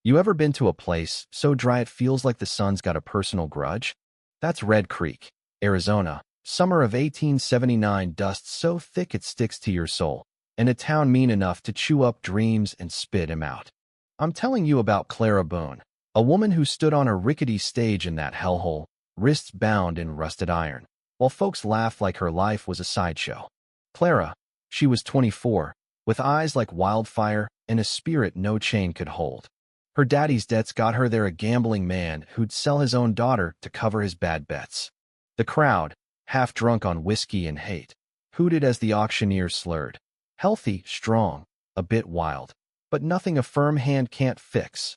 You ever been to a place so dry it feels like the sun's got a personal grudge? That's Red Creek, Arizona. Summer of 1879, dust so thick it sticks to your soul, and a town mean enough to chew up dreams and spit 'em out. I'm telling you about Clara Boone, a woman who stood on a rickety stage in that hellhole, wrists bound in rusted iron, while folks laughed like her life was a sideshow. Clara, she was 24, with eyes like wildfire and a spirit no chain could hold. Her daddy's debts got her there, a gambling man who'd sell his own daughter to cover his bad bets. The crowd, half drunk on whiskey and hate, hooted as the auctioneer slurred. Healthy, strong, a bit wild, but nothing a firm hand can't fix.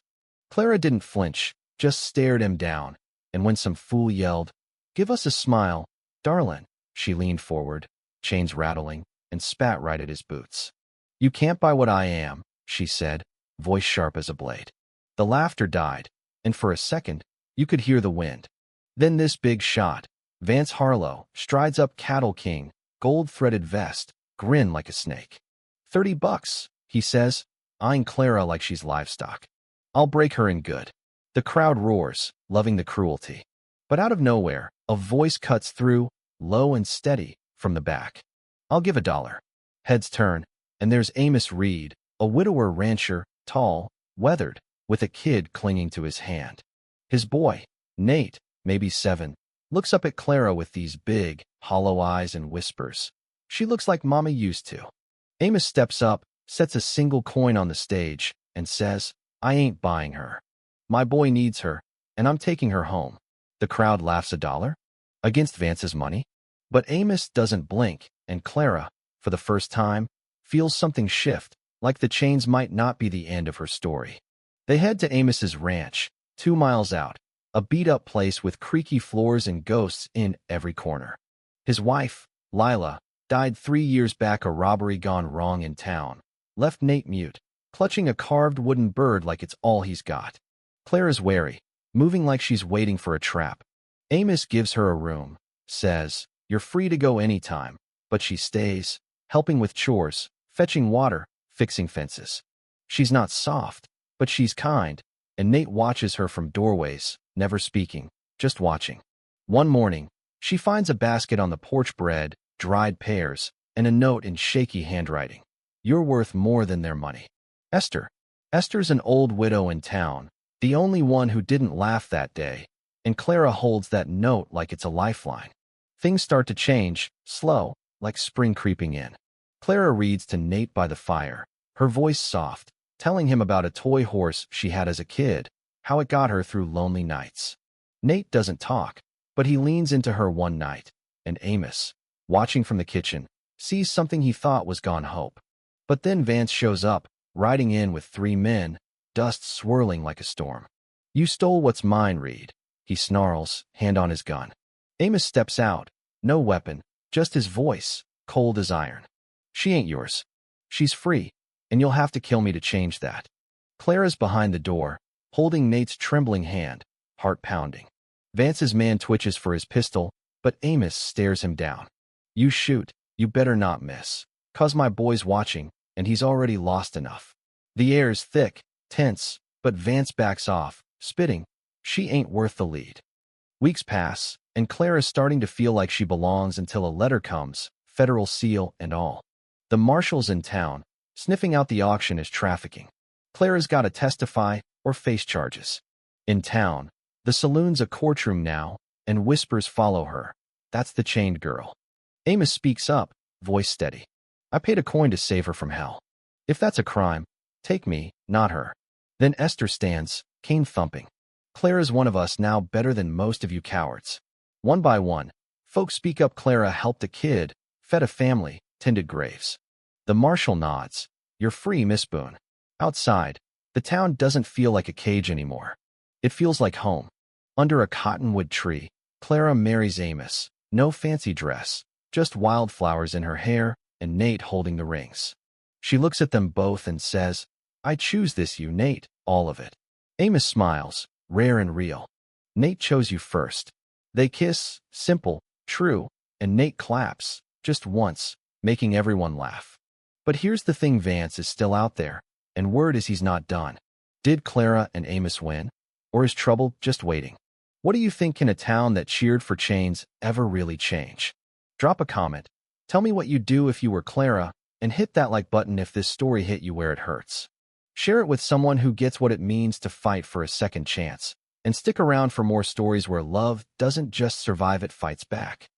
Clara didn't flinch, just stared him down, and when some fool yelled, "Give us a smile, darlin'," she leaned forward, chains rattling, and spat right at his boots. "You can't buy what I am," she said, voice sharp as a blade. The laughter died, and for a second, you could hear the wind. Then this big shot, Vance Harlow, strides up, Cattle King, gold-threaded vest, grin like a snake. $30, he says, eyeing Clara like she's livestock. "I'll break her in good." The crowd roars, loving the cruelty. But out of nowhere, a voice cuts through, low and steady, from the back. "I'll give $1." Heads turn, and there's Amos Reed, a widower rancher, tall, weathered, with a kid clinging to his hand. His boy, Nate, maybe 7, looks up at Clara with these big, hollow eyes and whispers, "She looks like Mama used to." Amos steps up, sets a single coin on the stage, and says, "I ain't buying her. My boy needs her, and I'm taking her home." The crowd laughs. $1? Against Vance's money? But Amos doesn't blink, and Clara, for the first time, feels something shift, like the chains might not be the end of her story. They head to Amos's ranch, 2 miles out, a beat-up place with creaky floors and ghosts in every corner. His wife, Lila, died 3 years back, a robbery gone wrong in town, left Nate mute, clutching a carved wooden bird like it's all he's got. Clara's wary, moving like she's waiting for a trap. Amos gives her a room, says, "You're free to go anytime," but she stays, helping with chores, fetching water, fixing fences. She's not soft, but she's kind, and Nate watches her from doorways, never speaking, just watching. One morning, she finds a basket on the porch, bread, dried pears, and a note in shaky handwriting. "You're worth more than their money. Esther." Esther's an old widow in town, the only one who didn't laugh that day, and Clara holds that note like it's a lifeline. Things start to change, slow, like spring creeping in. Clara reads to Nate by the fire, her voice soft, telling him about a toy horse she had as a kid, how it got her through lonely nights. Nate doesn't talk, but he leans into her one night, and Amos, watching from the kitchen, sees something he thought was gone hope. But then Vance shows up, riding in with 3 men, dust swirling like a storm. "You stole what's mine, Reed," he snarls, hand on his gun. Amos steps out, no weapon, just his voice, cold as iron. "She ain't yours. She's free, and you'll have to kill me to change that." Clara's behind the door, holding Nate's trembling hand, heart pounding. Vance's man twitches for his pistol, but Amos stares him down. "You shoot, you better not miss, 'cause my boy's watching, and he's already lost enough." The air's thick, tense, but Vance backs off, spitting. She ain't worth the lead. Weeks pass, and Clara's starting to feel like she belongs until a letter comes, federal seal and all. The marshal's in town, sniffing out the auction as trafficking. Clara's got to testify or face charges. In town, the saloon's a courtroom now, and whispers follow her. That's the chained girl. Amos speaks up, voice steady. "I paid a coin to save her from hell. If that's a crime, take me, not her." Then Esther stands, cane thumping. "Clara's one of us now, better than most of you cowards." One by one, folks speak up. Clara helped a kid, fed a family, tended graves. The marshal nods. "You're free, Miss Boone." Outside, the town doesn't feel like a cage anymore. It feels like home. Under a cottonwood tree, Clara marries Amos. No fancy dress, just wildflowers in her hair, and Nate holding the rings. She looks at them both and says, "I choose this, you, Nate, all of it." Amos smiles, rare and real. "Nate chose you first." They kiss, simple, true, and Nate claps, just once, making everyone laugh. But here's the thing, Vance is still out there, and word is he's not done. Did Clara and Amos win? Or is trouble just waiting? What do you think? Can a town that cheered for chains ever really change? Drop a comment. Tell me what you'd do if you were Clara, and hit that like button if this story hit you where it hurts. Share it with someone who gets what it means to fight for a second chance. And stick around for more stories where love doesn't just survive, it fights back.